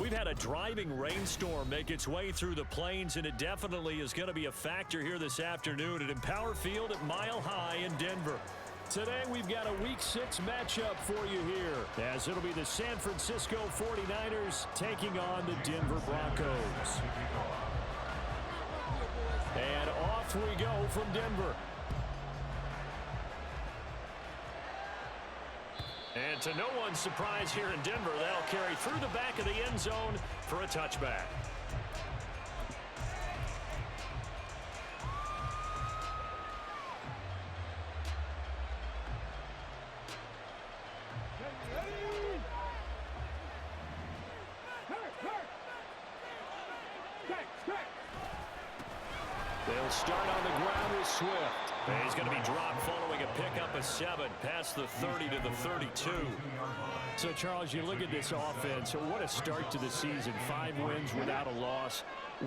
We've had a driving rainstorm make its way through the plains, and it definitely is going to be a factor here this afternoon at Empower Field at Mile High in Denver. Today, we've got a Week 6 matchup for you here, as it'll be the San Francisco 49ers taking on the Denver Broncos. And off we go from Denver. And to no one's surprise here in Denver, they'll carry through the back of the end zone for a touchback. They'll start on the ground with Swift. And he's going to be dropped following a pickup of 7 past the 30 to the 32. So, Charles, you look at this offense. So what a start to the season. 5 wins without a loss.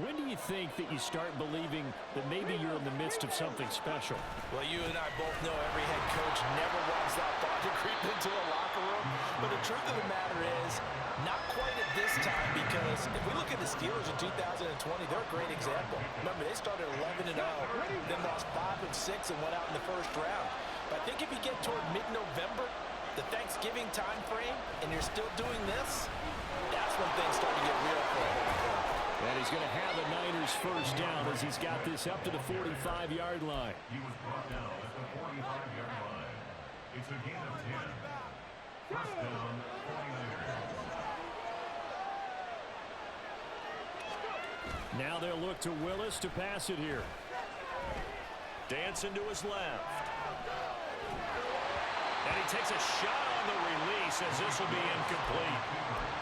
When do you think that you start believing that maybe you're in the midst of something special? Well, you and I both know every head coach never wants that thought to creep into a locker room. But the truth of the matter is, not quite at this time, because if we look at the Steelers in 2020, they're a great example. Remember, they started 11-0, then lost 5 of 6 and went out in the first round. But I think if you get toward mid-November, the Thanksgiving time frame, and you're still doing this, that's when things start to get real for him. And he's going to have the Niners first down as he's got this up to the 45-yard line. He was brought down at the 45-yard line. It's a gain of 10. First down, 49ers. Now they'll look to Willis to pass it here. Dancing to his left. And he takes a shot on the release as this will be incomplete.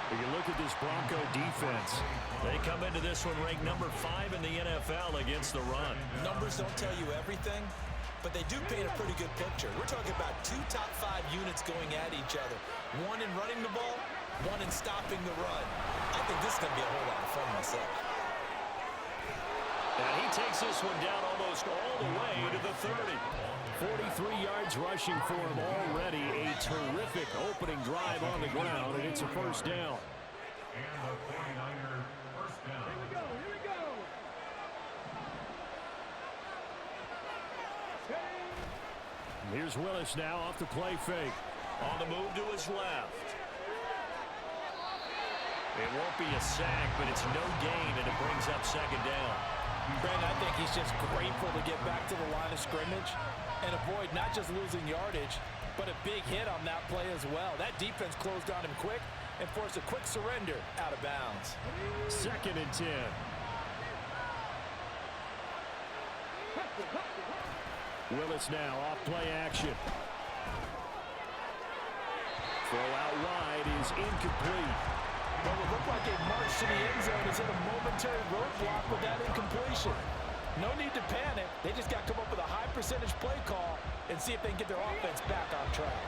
If you look at this Bronco defense, they come into this one ranked number 5 in the NFL against the run. Numbers don't tell you everything, but they do paint a pretty good picture. We're talking about 2 top 5 units going at each other. One in running the ball, one in stopping the run. I think this is going to be a whole lot of fun myself. And he takes this one down almost all the way to the 30. 43 yards rushing for him already. A terrific opening drive on the ground, and it's a first down. And the 49er first down. Here we go. Here's Willis now off the play fake. On the move to his left. It won't be a sack, but it's no gain, and it brings up second down. Brandon, I think he's just grateful to get back to the line of scrimmage and avoid not just losing yardage, but a big hit on that play as well. That defense closed on him quick and forced a quick surrender out of bounds. 2nd and 10. Willis now off play action. Throw out wide is incomplete. Well, it looked like a march to the end zone is in a momentary roadblock with that incompletion. No need to panic. They just got to come up with a high percentage play call and see if they can get their offense back on track.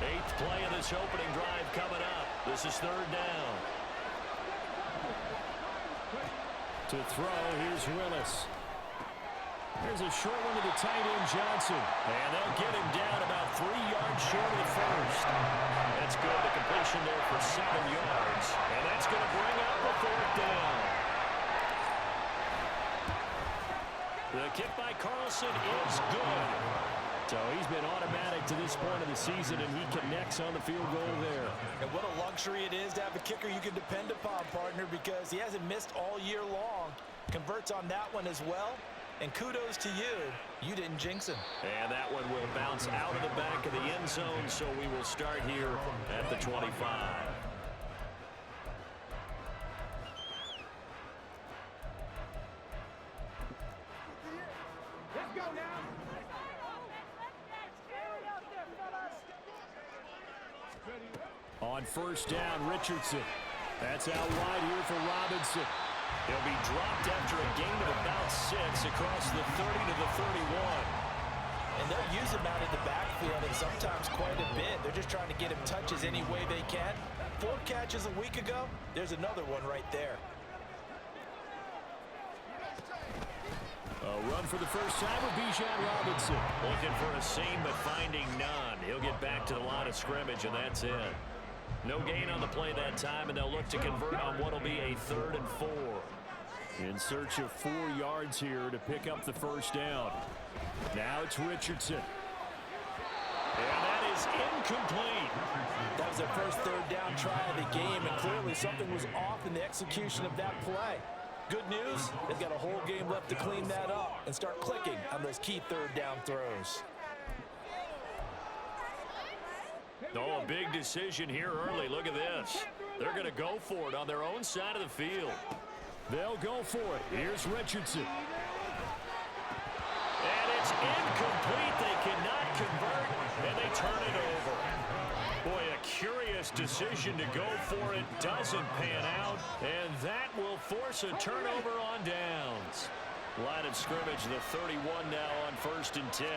8th play of this opening drive coming up. This is 3rd down. To throw, here's Willis. There's a short one to the tight end, Johnson. And they'll get him down about 3 yards short of the first. That's good. The completion there for 7 yards. And that's going to bring up a 4th down. The kick by Carlson is good. So he's been automatic to this point of the season, and he connects on the field goal there. And what a luxury it is to have a kicker you can depend upon, partner, because he hasn't missed all year long. Converts on that one as well. And kudos to you. You didn't jinx him. And that one will bounce out of the back of the end zone, so we will start here at the 25. Let's go now. On first down, Richardson. That's out wide here for Robinson. He'll be dropped after a gain of about 6 across the 30 to the 31. And they'll use him out in the backfield and sometimes quite a bit. They're just trying to get him touches any way they can. 4 catches a week ago. There's another one right there. A run for the first time with Bijan Robinson. Looking for a seam, but finding none. He'll get back to the line of scrimmage, and that's it. No gain on the play that time, and they'll look to convert on what will be a 3rd and 4. In search of 4 yards here to pick up the first down. Now it's Richardson. And that is incomplete. That was their first 3rd down try of the game, and clearly something was off in the execution of that play. Good news, they've got a whole game left to clean that up and start clicking on those key 3rd down throws. Oh, a big decision here early. Look at this. They're going to go for it on their own side of the field. They'll go for it. Here's Richardson. And it's incomplete. They cannot convert, and they turn it over. Boy, a curious decision to go for it. Doesn't pan out, and that will force a turnover on downs. Line of scrimmage, the 31 now on 1st and 10.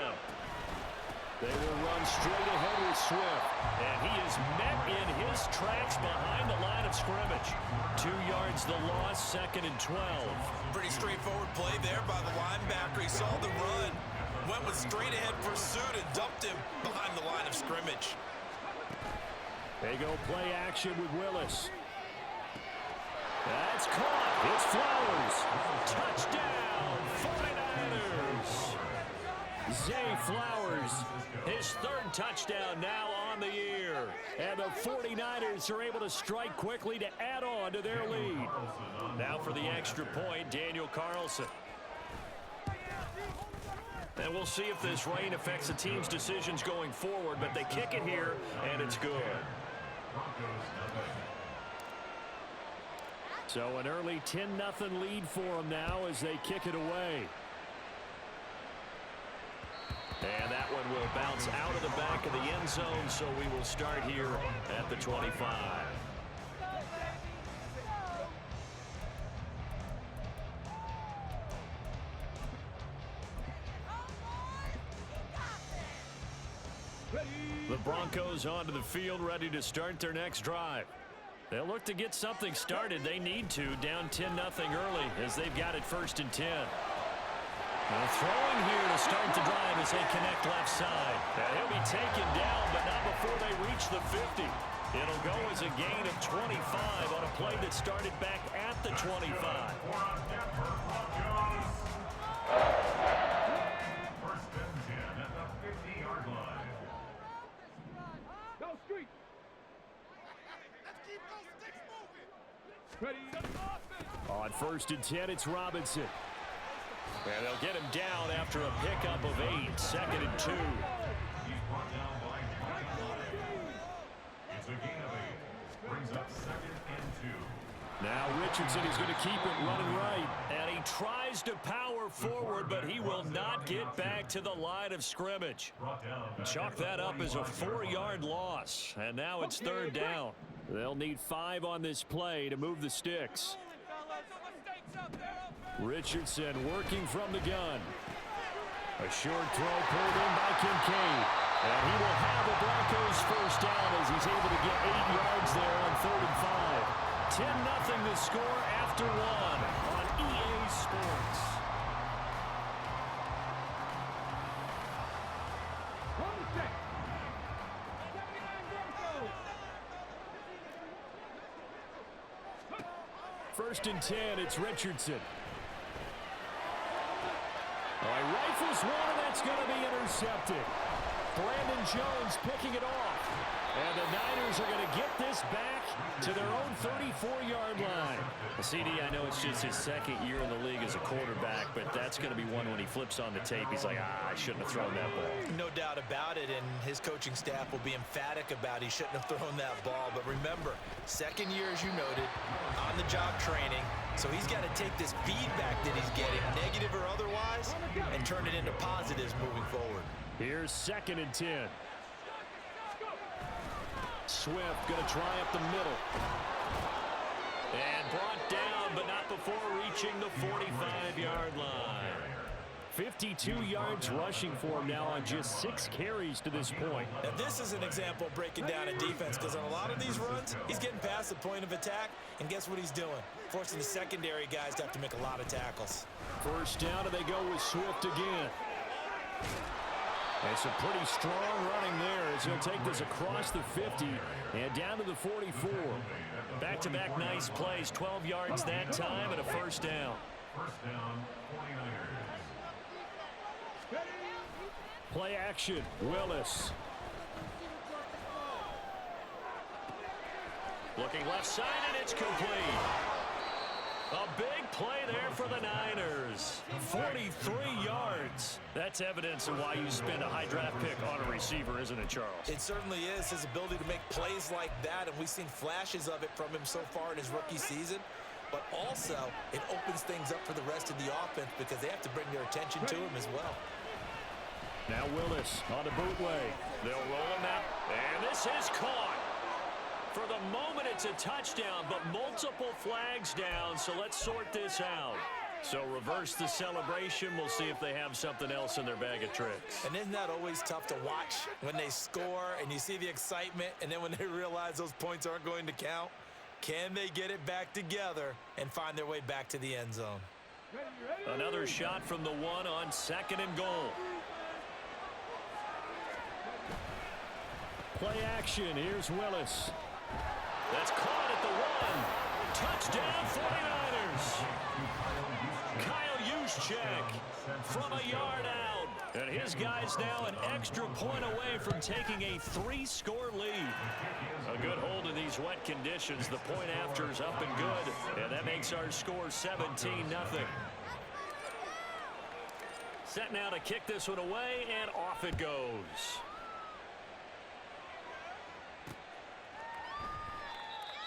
They will run straight ahead with Swift, and he is met in his tracks behind the line of scrimmage. 2 yards the loss, 2nd and 12. Pretty straightforward play there by the linebacker. He saw the run, went with straight ahead pursuit, and dumped him behind the line of scrimmage. They go play action with Willis. That's caught. It's Flowers. Touchdown, 49ers. Zay Flowers, his 3rd touchdown now on the year. And the 49ers are able to strike quickly to add on to their lead. Now for the extra point, Daniel Carlson. And we'll see if this rain affects the team's decisions going forward, but they kick it here, and it's good. So an early 10-0 lead for them now as they kick it away. And that one will bounce out of the back of the end zone, so we will start here at the 25. The Broncos onto the field, ready to start their next drive. They'll look to get something started. They need to, down 10-0 early as they've got it 1st and 10. Now throwing here to start the drive as they connect left side. And he'll be taken down, but not before they reach the 50. It'll go as a gain of 25 on a play that started back at the 25. First and 10 at the 50-yard line. Go street. Let's keep those sticks moving. Ready. On 1st and 10, it's Robinson. And they'll get him down after a pickup of 8, 2nd and 2. He's brought down by 29. It's a gain of 8. Brings up 2nd and 2. Now Richardson is going to keep it running right. And he tries to power forward, but he will not get back to the line of scrimmage. Chalk that up as a 4-yard loss. And now it's 3rd down. They'll need 5 on this play to move the sticks. Richardson working from the gun. A short throw pulled in by Kincaid. And he will have the Broncos first down as he's able to get 8 yards there on 3rd and 5. 10-0 the score after 1 on EA Sports. First and 10, it's Richardson. He rifles one, and that's going to be intercepted. Brandon Jones picking it off. And the Niners are going to get this back to their own 34-yard line. CD, I know it's just his 2nd year in the league as a quarterback, but that's going to be one when he flips on the tape. He's like, I shouldn't have thrown that ball. No doubt about it, and his coaching staff will be emphatic about he shouldn't have thrown that ball. But remember, 2nd year, as you noted, on-the-job training. So he's got to take this feedback that he's getting, negative or otherwise, and turn it into positives moving forward. Here's 2nd and 10. Swift going to try up the middle. And brought down, but not before reaching the 45-yard line. 52 yards rushing for him now on just 6 carries to this point. Now this is an example of breaking down a defense, because on a lot of these runs, he's getting past the point of attack, and guess what he's doing? Forcing the secondary guys to have to make a lot of tackles. First down, and they go with Swift again. And some pretty strong running there as he'll take this across the 50 and down to the 44. Back-to-back nice plays, 12 yards that time and a first down. First down, 49ers. Play action, Willis. Looking left side, and it's complete. A big play there for the Niners. 43 yards. That's evidence of why you spend a high draft pick on a receiver, isn't it, Charles? It certainly is. His ability to make plays like that, and we've seen flashes of it from him so far in his rookie season. But also, it opens things up for the rest of the offense because they have to bring their attention to him as well. Now Willis on the bootleg. They'll roll him out, and this is caught. For the moment, it's a touchdown, but multiple flags down, so let's sort this out. So reverse the celebration. We'll see if they have something else in their bag of tricks. And isn't that always tough to watch when they score and you see the excitement, and then when they realize those points aren't going to count? Can they get it back together and find their way back to the end zone? Another shot from the one on 2nd and goal. Play action. Here's Willis. That's caught at the 1. Touchdown 49ers. Kyle Juszczyk from a yard out. And his guy's now an extra point away from taking a 3-score lead. A good hold in these wet conditions. The point after is up and good. And that makes our score 17-0. Set now to kick this one away, and off it goes.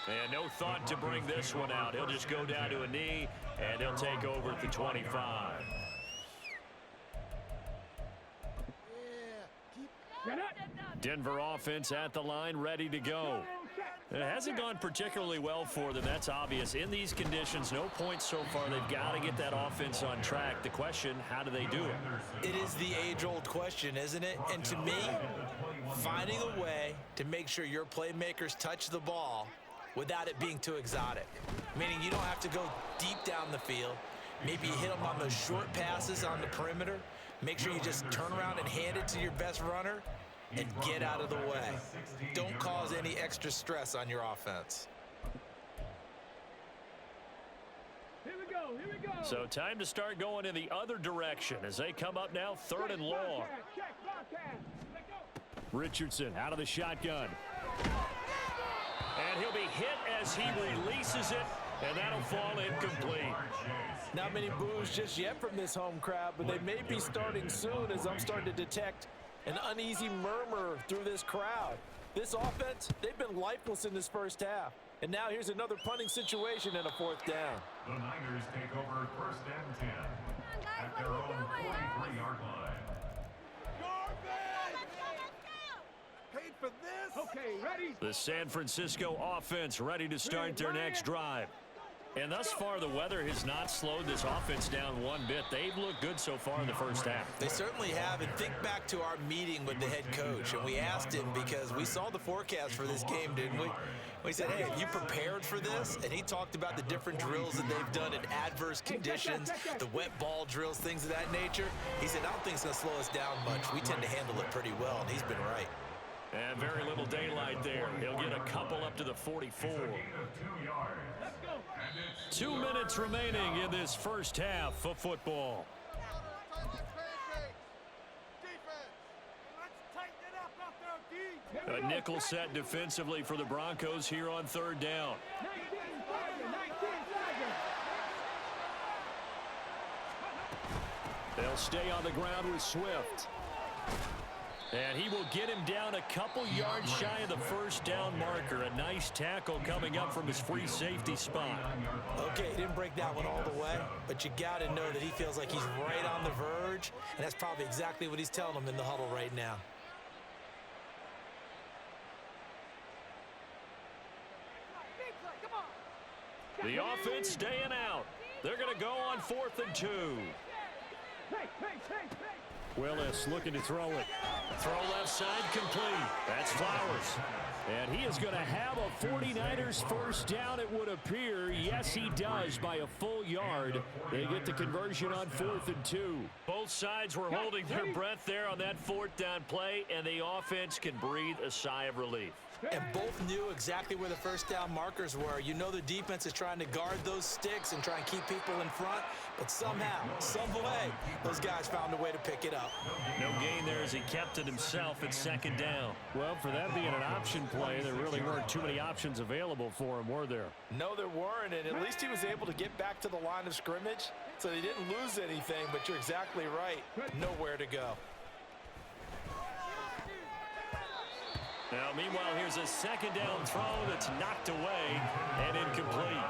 And no thought to bring this one out. He'll just go down to a knee, and he'll take over at the 25. Denver offense at the line, ready to go. It hasn't gone particularly well for them. That's obvious. In these conditions, no points so far. They've got to get that offense on track. The question, how do they do it? It is the age-old question, isn't it? And to me, finding a way to make sure your playmakers touch the ball without it being too exotic. Meaning you don't have to go deep down the field. Maybe you hit them on those short passes on the perimeter. Make sure you just turn around and hand it to your best runner and get out of the way. Don't cause any extra stress on your offense. Here we go, here we go. So time to start going in the other direction as they come up now 3rd and long. Check, Bobcat. Let go. Richardson out of the shotgun. And he'll be hit as he releases it, and that'll fall incomplete. Not many boos just yet from this home crowd, but they may be starting soon as I'm starting to detect an uneasy murmur through this crowd. This offense, they've been lifeless in this first half. And now here's another punting situation and a 4th down. The Niners take over 1st and 10 at their own 43-yard line. Paid for this. Okay, ready. The San Francisco offense ready to start their next drive. And thus far, the weather has not slowed this offense down one bit. They've looked good so far in the first half. They certainly have. And think back to our meeting with the head coach. And we asked him because we saw the forecast for this game, didn't we? We said, hey, have you prepared for this? And he talked about the different drills that they've done in adverse conditions, the wet ball drills, things of that nature. He said, I don't think it's going to slow us down much. We tend to handle it pretty well, and he's been right. And very little daylight there. He'll get a couple up to the 44. 2 minutes remaining in this first half of football. A nickel set defensively for the Broncos here on 3rd down. They'll stay on the ground with Swift. And he will get him down a couple yards shy of the first down marker. A nice tackle coming up from his free safety spot. Okay, he didn't break that one all the way, but you got to know that he feels like he's right on the verge, and that's probably exactly what he's telling them in the huddle right now. The offense staying out. They're going to go on 4th and 2. Willis looking to throw it. Throw left side complete. That's Flowers. And he is going to have a 49ers first down, it would appear. Yes, he does by a full yard. They get the conversion on 4th and 2. Both Both sides were holding their breath there on that fourth down play, and the offense can breathe a sigh of relief. And both knew exactly where the first down markers were. You know the defense is trying to guard those sticks and try and keep people in front, but somehow, some way, those guys found a way to pick it up. No gain there as he kept it himself at second down. Well, for that being an option play, there really weren't too many options available for him, were there? No, there weren't, and at least he was able to get back to the line of scrimmage, so he didn't lose anything, but you're exactly right. Nowhere to go. Now, meanwhile, here's a second down throw that's knocked away and incomplete.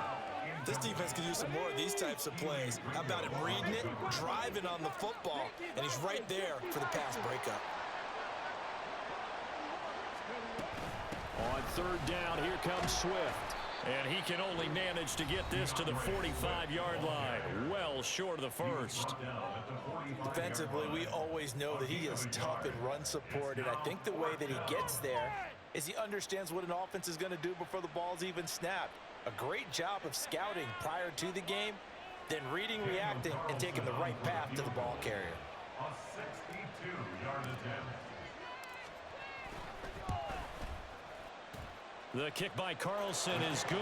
This defense could use some more of these types of plays. How about him reading it, driving on the football, and he's right there for the pass breakup. On third down, here comes Swift. And he can only manage to get this to the 45-yard line, well short of the first. Defensively, we always know that he is tough in run support, and I think the way that he gets there is he understands what an offense is going to do before the ball's even snapped. A great job of scouting prior to the game, then reading, reacting, and taking the right path to the ball carrier. A 62-yard attempt. The kick by Carlson is good.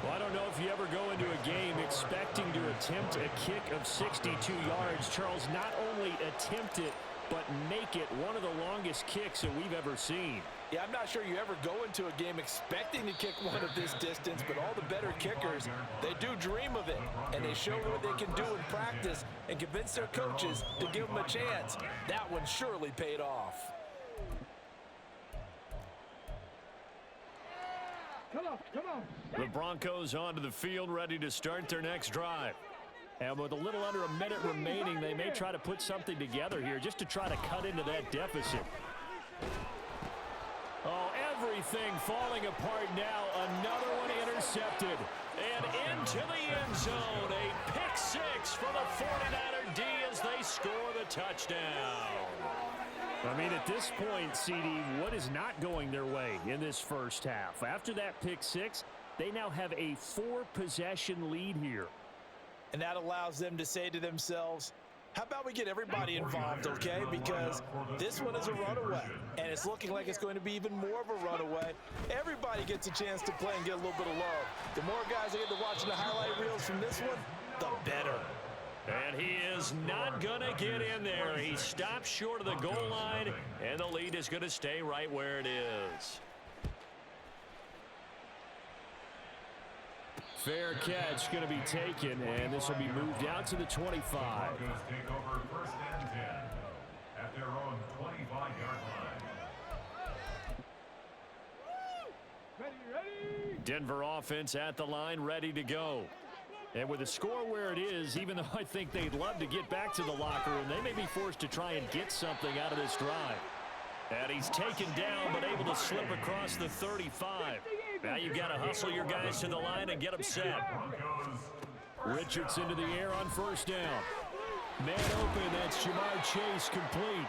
Well, I don't know if you ever go into a game expecting to attempt a kick of 62 yards. Charles, not only attempt it, but make it one of the longest kicks that we've ever seen. Yeah, I'm not sure you ever go into a game expecting to kick one of this distance, but all the better kickers, they do dream of it, and they show what they can do in practice and convince their coaches to give them a chance. That one surely paid off. Come on. The Broncos onto the field, ready to start their next drive. And with a little under a minute remaining, they may try to put something together here just to try to cut into that deficit. Oh, everything falling apart now. Another one intercepted. And into the end zone. A pick six for the 49er D as they score the touchdown. I mean, at this point, CD, what is not going their way in this first half? After that pick six, they now have a 4-possession lead here. And that allows them to say to themselves, how about we get everybody involved, okay? Because this one is a runaway, and it's looking like it's going to be even more of a runaway. Everybody gets a chance to play and get a little bit of love. The more guys that get to watching the highlight reels from this one, the better. And he is not going to get in there. He stops short of the goal line, and the lead is going to stay right where it is. Fair catch going to be taken, and this will be moved out to the 25. Broncos take over first and 10 at their own 25-yard line. Ready. Denver offense at the line, ready to go. And with the score where it is, even though I think they'd love to get back to the locker room, they may be forced to try and get something out of this drive. And he's taken down, but able to slip across the 35. Now you've got to hustle your guys to the line and get them set. Richardson to the air on first down. Man open, that's Jamar Chase complete.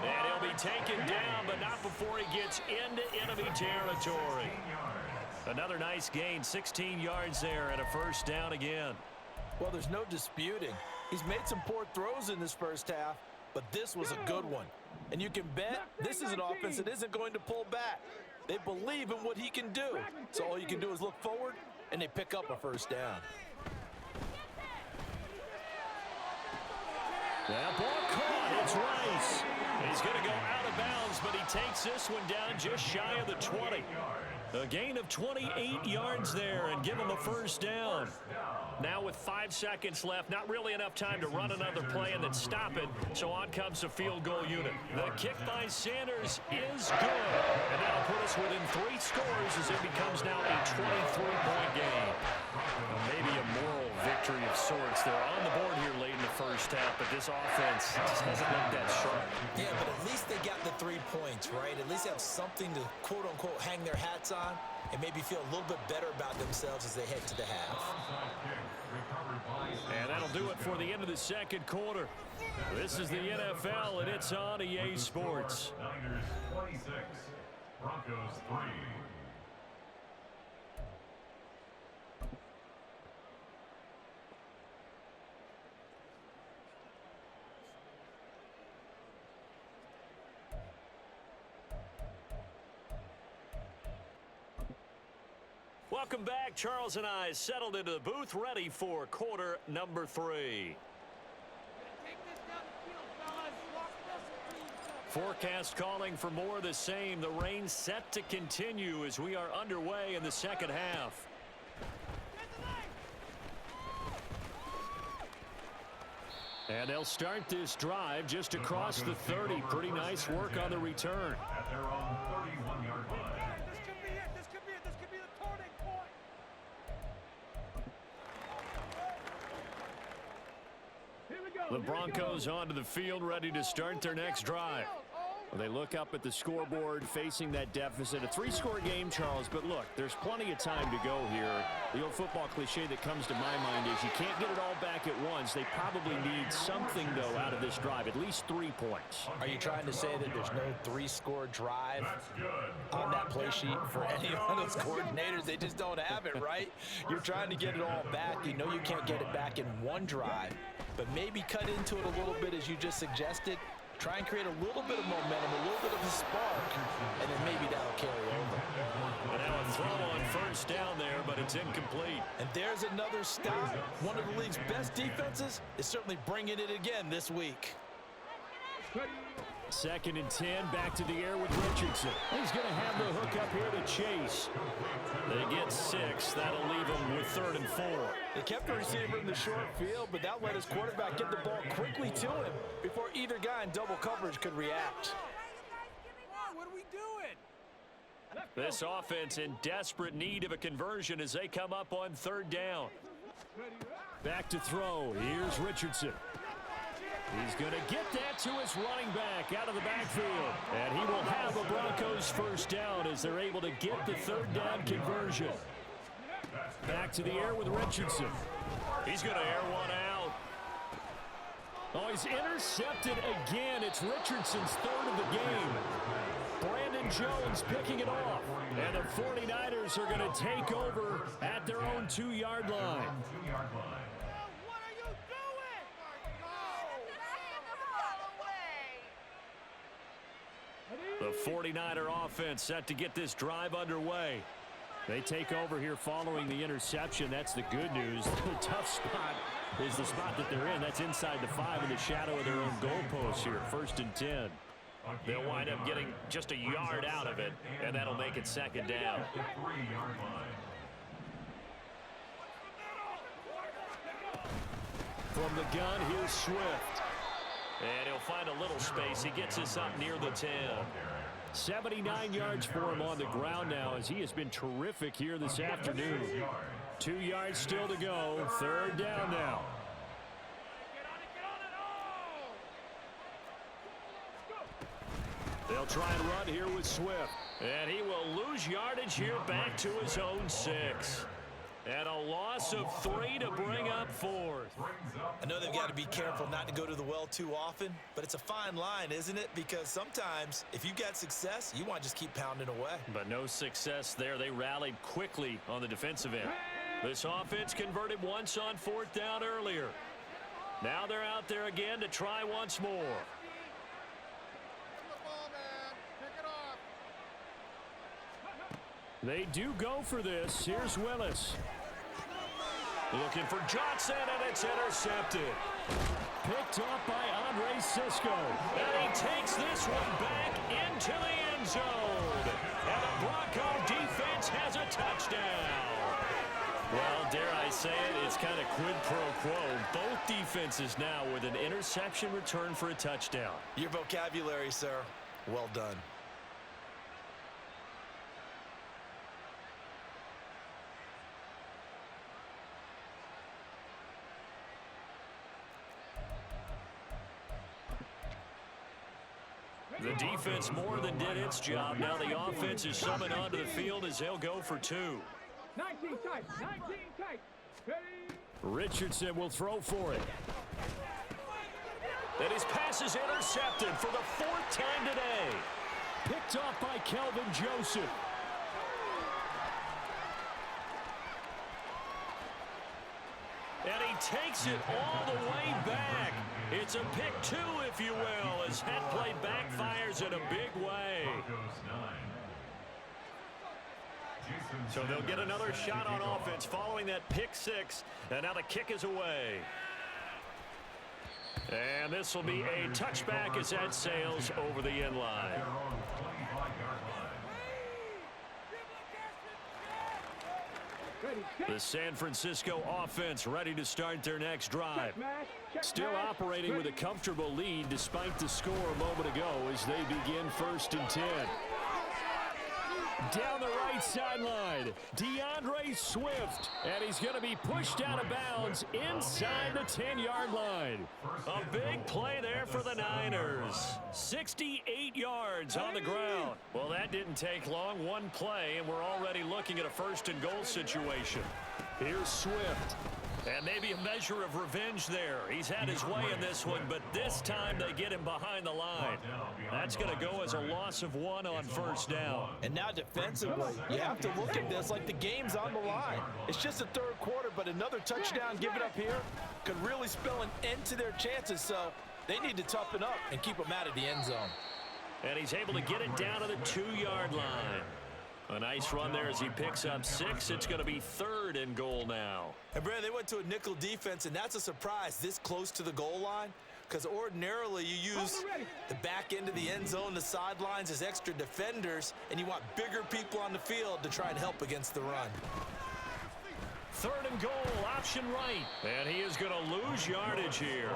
And he'll be taken down, but not before he gets into enemy territory. Another nice gain, 16 yards there, and a first down again. Well, there's no disputing. He's made some poor throws in this first half, but this was a good one. And you can bet this is an offense that isn't going to pull back. They believe in what he can do. So all you can do is look forward, and they pick up a first down. That ball caught. It's Rice. He's going to go out of bounds, but he takes this one down just shy of the 20. A gain of 28 yards there and give him a first down. Now with 5 seconds left, not really enough time to run another play and then stop it, so on comes the field goal unit. The kick by Sanders is good, and that'll put us within 3 scores as it becomes now a 23-point game. Well, maybe a moral victory of sorts. They're on the board here late in the first half, but this offense just hasn't looked that sharp. Yeah, but at least they got the 3 points, right? At least they have something to, quote-unquote, hang their hats on and maybe feel a little bit better about themselves as they head to the half. And that'll do it for the end of the second quarter. This is the NFL, and it's on EA Sports. Niners 26, Broncos 3. Welcome back. Charles and I settled into the booth, ready for quarter number 3. Forecast calling for more of the same. The rain set to continue as we are underway in the second half. And they'll start this drive just across the 30. Pretty nice work on the return. At their own 31-yard line. This could be it. This could be it. This could be the turning point. Here we go. The Broncos onto the field, ready to start their next drive. Well, they look up at the scoreboard, facing that deficit. A 3-score game, Charles, but look, there's plenty of time to go here. The old football cliche that comes to my mind is you can't get it all back at once. They probably need something, though, out of this drive, at least 3 points. Are you trying to say that there's no 3-score drive on that play sheet for any of those coordinators? They just don't have it, right? You're trying to get it all back. You know you can't get it back in one drive, but maybe cut into it a little bit as you just suggested. Try and create a little bit of momentum, a little bit of a spark, and then maybe that'll carry over. And now a throw on first down there, but it's incomplete. And there's another stop. One of the league's best defenses is certainly bringing it again this week. 2nd and 10, back to the air with Richardson. He's going to have the hook up here to Chase. They get 6. That'll leave them with 3rd and 4. They kept the receiver in the short field, but that let his quarterback get the ball quickly to him before either guy in double coverage could react. What are we doing? This offense in desperate need of a conversion as they come up on 3rd down. Back to throw. Here's Richardson. He's going to get that to his running back out of the backfield. And he will have a Broncos first down as they're able to get the 3rd down conversion. Back to the air with Richardson. He's going to air one out. Oh, he's intercepted again. It's Richardson's 3rd of the game. Brandon Jones picking it off. And the 49ers are going to take over at their own 2-yard line. The 49er offense set to get this drive underway. They take over here following the interception. That's the good news. The tough spot is the spot that they're in. That's inside the 5 in the shadow of their own goalpost here. 1st and 10. They'll wind up getting just a yard out of it, and that'll make it 2nd down. From the gun, here's Swift. And he'll find a little space. He gets us up near the 10. 79 yards for him on the ground now as he has been terrific here this afternoon. 2 yards still to go. 3rd down now. They'll try and run here with Swift. And he will lose yardage here back to his own 6. And a loss of 3 to bring up 4th. I know they've got to be careful not to go to the well too often, but it's a fine line, isn't it? Because sometimes if you've got success, you want to just keep pounding away. But no success there. They rallied quickly on the defensive end. This offense converted once on 4th down earlier. Now they're out there again to try once more. They do go for this. Here's Willis. Looking for Johnson, and it's intercepted. Picked off by Andre Sisco. And he takes this one back into the end zone. And the Bronco defense has a touchdown. Well, dare I say it, it's kind of quid pro quo. Both defenses now with an interception return for a touchdown. Your vocabulary, sir. Well done. The defense more than did its job. Now the offense is summoned onto the field as they'll go for 2. 19 tight. 19 tight. Ready? Richardson will throw for it. And his pass is intercepted for the 4th time today. Picked off by Kelvin Joseph. And he takes it all the way back. It's a pick 2, if you will, as head play backfires in a big way. So they'll get another shot on offense following that pick six. And now the kick is away. And this will be a touchback as that sails over the end line. The San Francisco offense ready to start their next drive. Still operating with a comfortable lead despite the score a moment ago as they begin 1st and 10. Down the right sideline, DeAndre Swift, and he's going to be pushed out of bounds inside the 10-yard line. A big play there for the Niners. 68 yards on the ground. Well, that didn't take long. One play, and we're already looking at a 1st and goal situation. Here's Swift. And maybe a measure of revenge there. He's had his way in this one, but this time they get him behind the line. That's going to go as a loss of 1 on 1st down. And now defensively, you have to look at this like the game's on the line. It's just the 3rd quarter, but another touchdown given up here could really spell an end to their chances, so they need to toughen up and keep them out of the end zone. And he's able to get it down to the 2-yard line. A nice run there as he picks up 6. It's going to be 3rd and goal now. And Brad, they went to a nickel defense, and that's a surprise this close to the goal line, because ordinarily you use the back end of the end zone, the sidelines as extra defenders, and you want bigger people on the field to try and help against the run. 3rd and goal, option right. And he is going to lose yardage here.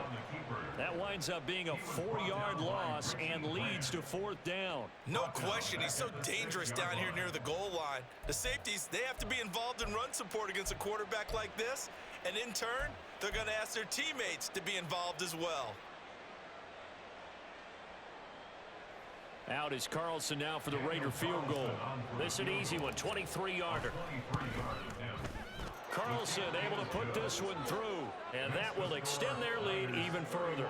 That winds up being a 4-yard loss and leads to 4th down. No question, he's so dangerous down here near the goal line. The safeties, they have to be involved in run support against a quarterback like this. And in turn, they're going to ask their teammates to be involved as well. Out is Carlson now for the Raider field goal. This is an easy one, 23-yarder. Carlson able to put this one through, and that will extend their lead even further.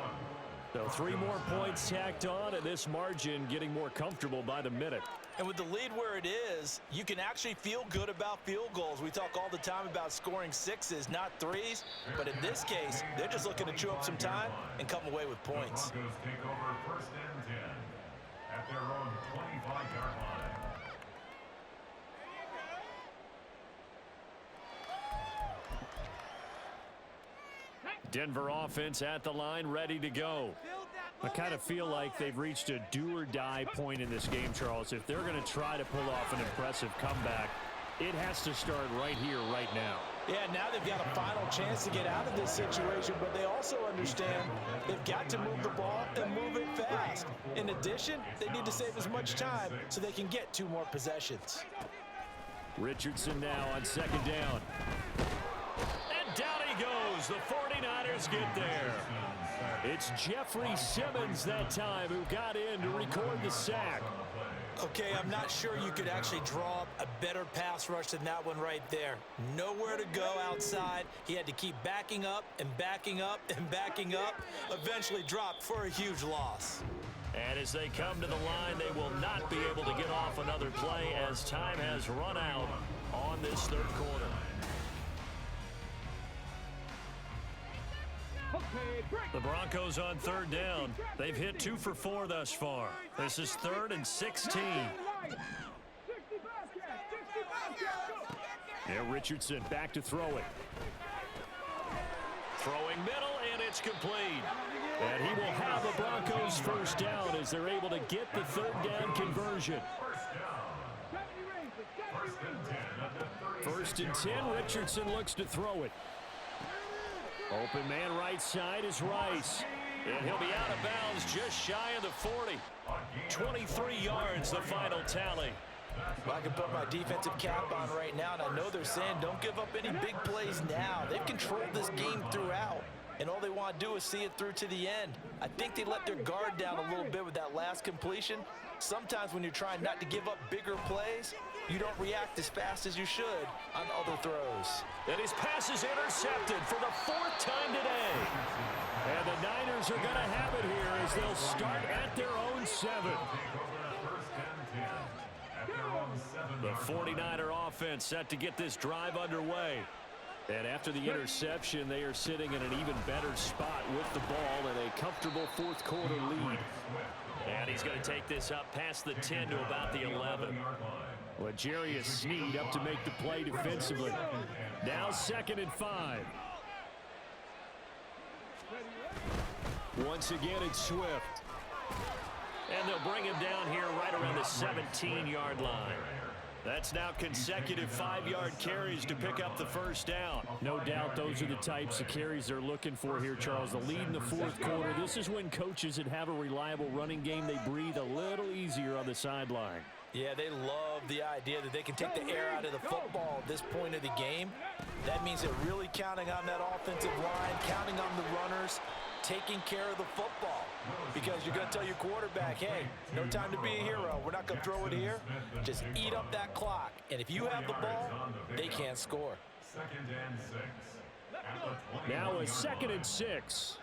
So 3 more points tacked on, and this margin getting more comfortable by the minute. And with the lead where it is, you can actually feel good about field goals. We talk all the time about scoring 6s, not 3s. But in this case, they're just looking to chew up some time and come away with points. The Broncos take over 1st and 10 at their own 25-yard line. Denver offense at the line, ready to go. I kind of feel like they've reached a do-or-die point in this game, Charles. If they're going to try to pull off an impressive comeback, it has to start right here, right now. Yeah, now they've got a final chance to get out of this situation, but they also understand they've got to move the ball and move it fast. In addition, they need to save as much time so they can get 2 more possessions. Richardson now on 2nd down. And down he goes. The 49ers get there. It's Jeffrey Simmons that time who got in to record the sack. Okay, I'm not sure you could actually draw up a better pass rush than that one right there. Nowhere to go outside. He had to keep backing up and backing up and backing up. Eventually dropped for a huge loss. And as they come to the line, they will not be able to get off another play as time has run out on this 3rd quarter. The Broncos on 3rd down. They've hit 2 for 4 thus far. This is 3rd and 16. Now Richardson back to throw it. Throwing middle, and it's complete. And he will have the Broncos 1st down as they're able to get the 3rd down conversion. 1st and 10, Richardson looks to throw it. Open man right side is Rice. And he'll be out of bounds just shy of the 40. 23 yards, the final tally. Well, I can put my defensive cap on right now, and I know they're saying don't give up any big plays now. They've controlled this game throughout, and all they want to do is see it through to the end. I think they let their guard down a little bit with that last completion. Sometimes when you're trying not to give up bigger plays, you don't react as fast as you should on other throws. And his pass is intercepted for the 4th time today. And the Niners are going to have it here as they'll start at their own 7. The 49er offense set to get this drive underway. And after the interception, they are sitting in an even better spot with the ball and a comfortable 4th quarter lead. And he's going to take this up past the 10 to about the 11. Well, Jarius Sneed up to make the play defensively. Now 2nd and 5. Once again, it's Swift. And they'll bring him down here right around the 17-yard line. That's now consecutive 5-yard carries to pick up the first down. No doubt those are the types of carries they're looking for here, Charles. The lead in the 4th quarter. This is when coaches that have a reliable running game, they breathe a little easier on the sideline. Yeah, they love the idea that they can take the air out of the football at this point of the game. That means they're really counting on that offensive line, counting on the runners, taking care of the football. Because you're going to tell your quarterback, hey, no time to be a hero. We're not going to throw it here. Just eat up that clock. And if you have the ball, they can't score. 2nd and 6. Now a 2nd and 6.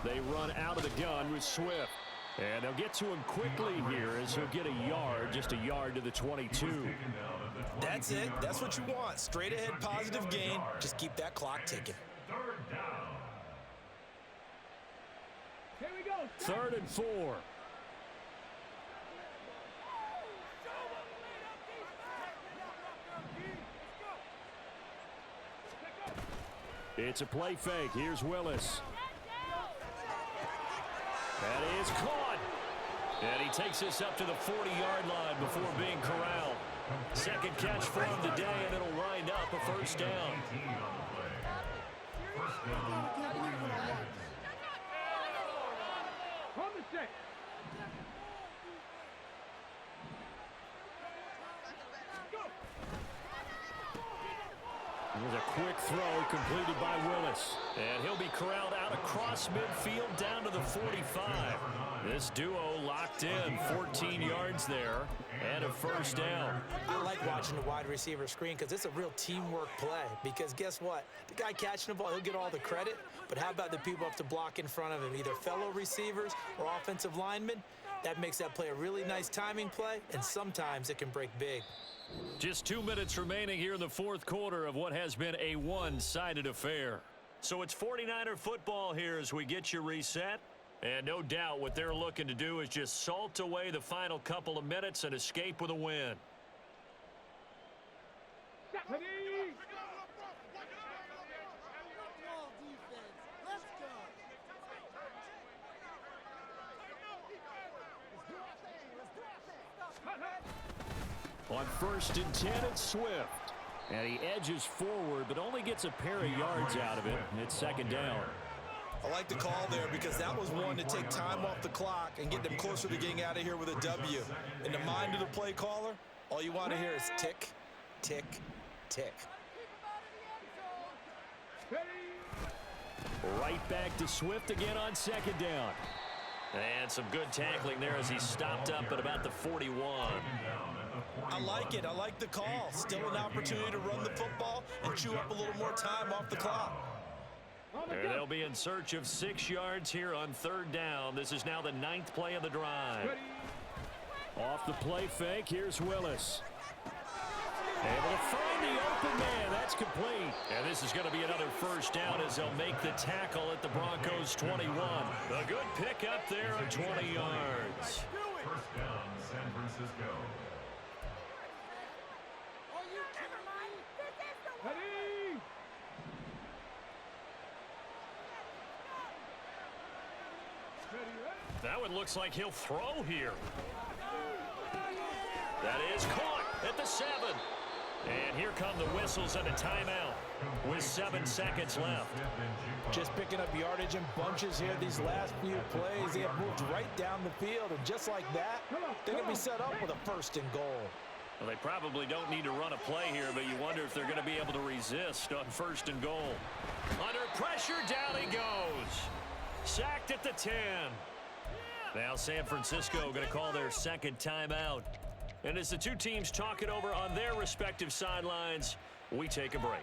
They run out of the gun with Swift. And they'll get to him quickly here as he'll get a yard, just a yard to the 22. That's it. That's what you want. Straight ahead positive gain. Just keep that clock ticking. 3rd down. Here we go. 3rd and 4. It's a play fake. Here's Willis. That is caught. And he takes us up to the 40-yard line before being corralled. 2nd catch for him today, and it'll wind up a first down. On the stick. Here's a quick throw completed by Willis. And he'll be corralled out across midfield down to the 45. This duo locked in, 14 yards there, and a first down. I like watching the wide receiver screen because it's a real teamwork play. Because guess what? The guy catching the ball, he'll get all the credit. But how about the people up to block in front of him, either fellow receivers or offensive linemen? That makes that play a really nice timing play, and sometimes it can break big. Just 2 minutes remaining here in the 4th quarter of what has been a one-sided affair. So it's 49er football here as we get you reset. And no doubt what they're looking to do is just salt away the final couple of minutes and escape with a win. On 1st and 10, it's Swift. And he edges forward, but only gets a pair of yards out of it. It's 2nd down. I like the call there because that was one to take time off the clock and get them closer to getting out of here with a W. In the mind of the play caller, all you want to hear is tick, tick, tick. Right back to Swift again on 2nd down. And some good tackling there as he stopped up at about the 41. I like it. I like the call. Still an opportunity to run the football and chew up a little more time off the clock. And they'll be in search of 6 yards here on 3rd down. This is now the 9th play of the drive. Off the play fake, here's Willis. Able to find the open man. That's complete. And this is going to be another first down as they'll make the tackle at the Broncos' 21. A good pickup there of 20 yards. 1st down, San Francisco. That one looks like he'll throw here. That is caught at the 7. And here come the whistles and a timeout with 7 seconds left. Just picking up yardage in bunches here these last few plays. They have moved right down the field, and just like that, they're going to be set up with a 1st and goal. Well, they probably don't need to run a play here, but you wonder if they're going to be able to resist on 1st and goal. Under pressure, down he goes. Sacked at the 10. Now San Francisco going to call their 2nd timeout. And as the two teams talk it over on their respective sidelines, we take a break.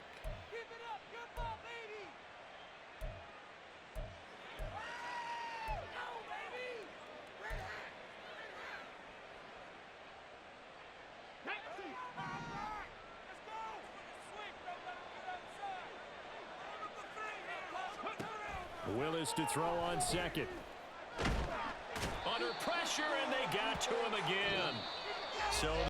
Willis to throw on 2nd. Under pressure. pressure, and they got to him again. So